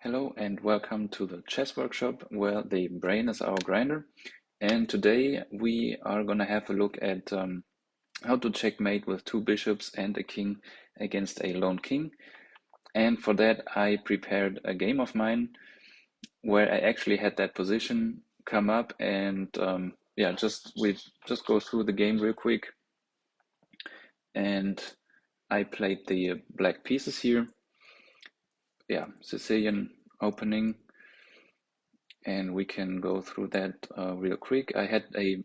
Hello and welcome to the chess workshop where the brain is our grinder. And today we are going to have a look at how to checkmate with two bishops and a king against a lone king. And for that I prepared a game of mine where I actually had that position come up, and we just go through the game real quick. And I played the black pieces here. Sicilian opening. And we can go through that real quick. I had a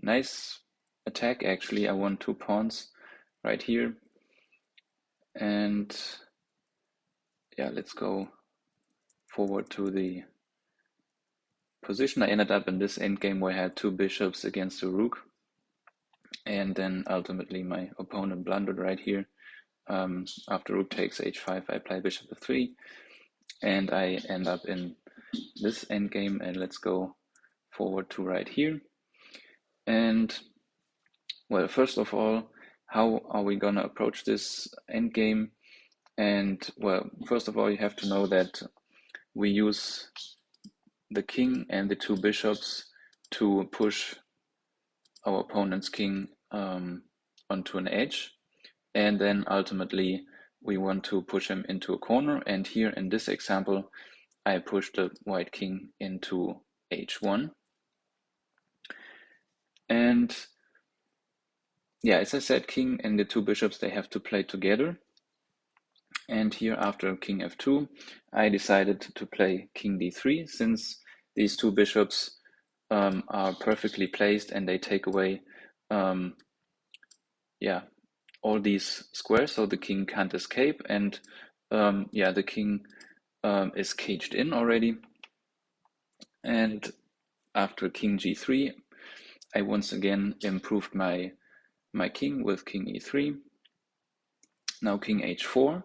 nice attack actually. I won 2 pawns right here. And let's go forward to the position. I ended up in this endgame where I had 2 bishops against a rook. And then ultimately my opponent blundered right here. After rook takes h5, I play bishop f3. And I end up in this endgame, and let's go forward to right here. And well, first of all, how are we gonna approach this endgame? And well, first of all, you have to know that we use the king and the 2 bishops to push our opponent's king onto an edge, and then ultimately we want to push him into a corner. And here in this example, I pushed the white king into h1. And as I said, king and the 2 bishops, they have to play together. And here after king f2, I decided to play king d3, since these 2 bishops are perfectly placed and they take away all these squares, so the king can't escape. And the king is caged in already. And after king g3, I once again improved my king with king e3. Now king h4.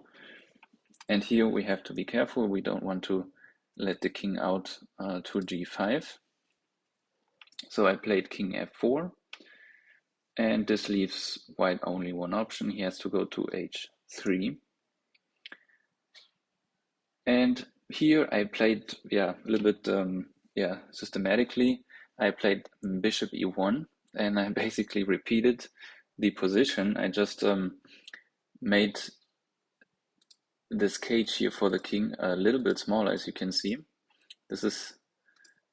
And here we have to be careful. We don't want to let the king out to g5. So I played king f4. And this leaves white only one option. He has to go to h3. And here I played, a little bit, systematically. I played bishop e1, and I basically repeated the position. I just made this cage here for the king a little bit smaller, as you can see. This is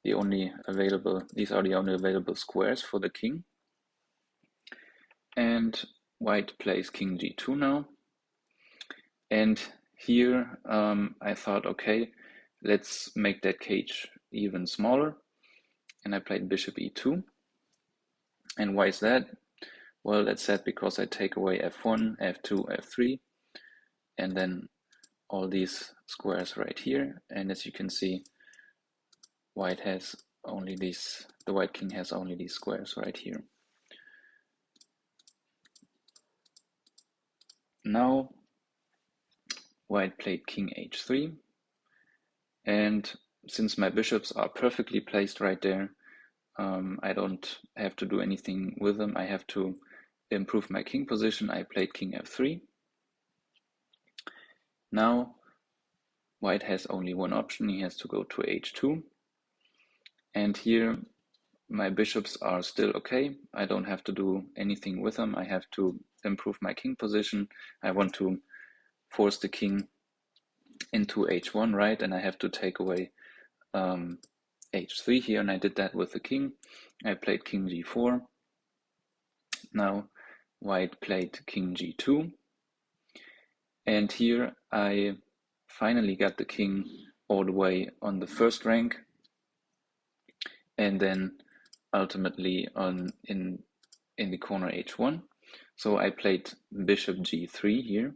the only available, these are the only available squares for the king. And white plays king g2 now. And here I thought, okay, let's make that cage even smaller. And I played bishop e2. And why is that? Well, that's that because I take away f1, f2, f3, and then all these squares right here. And as you can see, white has only these, the white king has only these squares right here. Now white played king h3, and since my bishops are perfectly placed right there, I don't have to do anything with them. I have to improve my king position. I played king f3. Now white has only one option. He has to go to h2. And here my bishops are still okay. I don't have to do anything with them. I have to improve my king position. I want to force the king into h1, right? And I have to take away h3 here, and I did that with the king. I played king g4. Now white played king g2. And here I finally got the king all the way on the first rank, and then ultimately in the corner h1. So I played bishop g3 here.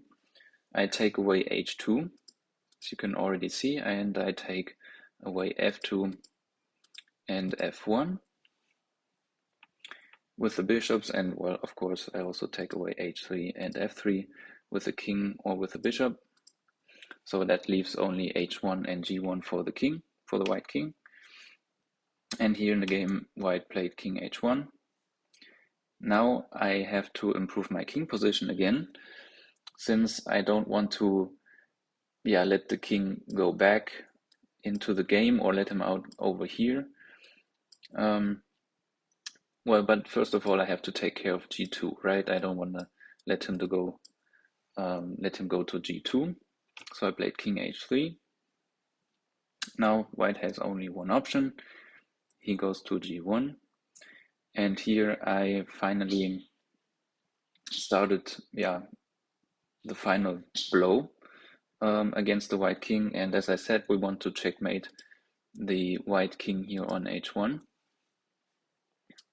I take away h2, as you can already see, and I take away f2 and f1 with the bishops. And well, of course, I also take away h3 and f3 with the king or with the bishop. So that leaves only h1 and g1 for the king, for the white king. And here in the game, white played king h1. Now I have to improve my king position again, since I don't want to let the king go back into the game or let him out over here. Well, but first of all, I have to take care of g2, right? I don't want to let him go to g2. So I played king h3. Now white has only one option. He goes to g1, and here I finally started, the final blow against the white king. And as I said, we want to checkmate the white king here on h1.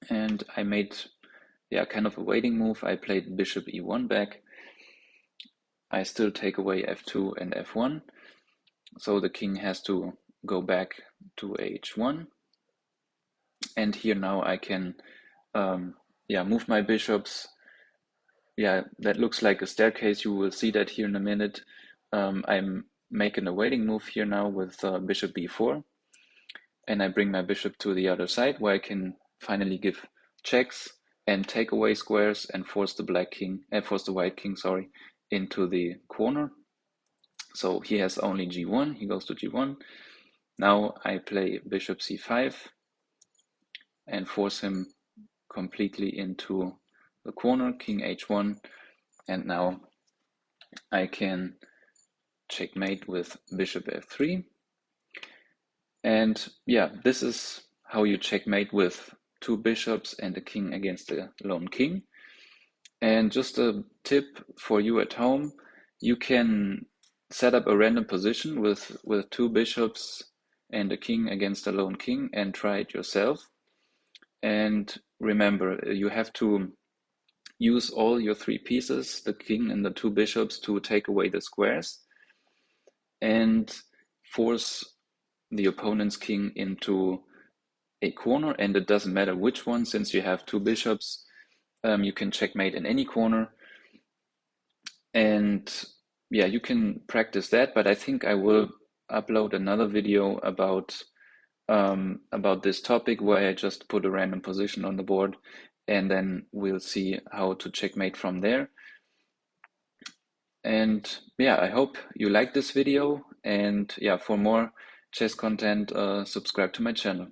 And I made, kind of a waiting move. I played bishop e1 back. I still take away f2 and f1. So the king has to go back to h1. And here now I can, move my bishops. Yeah, that looks like a staircase. You will see that here in a minute. I'm making a waiting move here now with bishop b4. And I bring my bishop to the other side where I can finally give checks and take away squares and force the white king, into the corner. So he has only g1, he goes to g1. Now I play bishop c5 and force him completely into the corner, king h1, and now I can checkmate with bishop f3. And this is how you checkmate with two bishops and a king against a lone king. And just a tip for you at home, you can set up a random position with two bishops and a king against a lone king and try it yourself. And remember, you have to use all your three pieces, the king and the two bishops, to take away the squares and force the opponent's king into a corner. And it doesn't matter which one, since you have two bishops, you can checkmate in any corner. And you can practice that, but I think I will upload another video about this topic where I just put a random position on the board, and then we'll see how to checkmate from there. And I hope you like this video, and for more chess content, subscribe to my channel.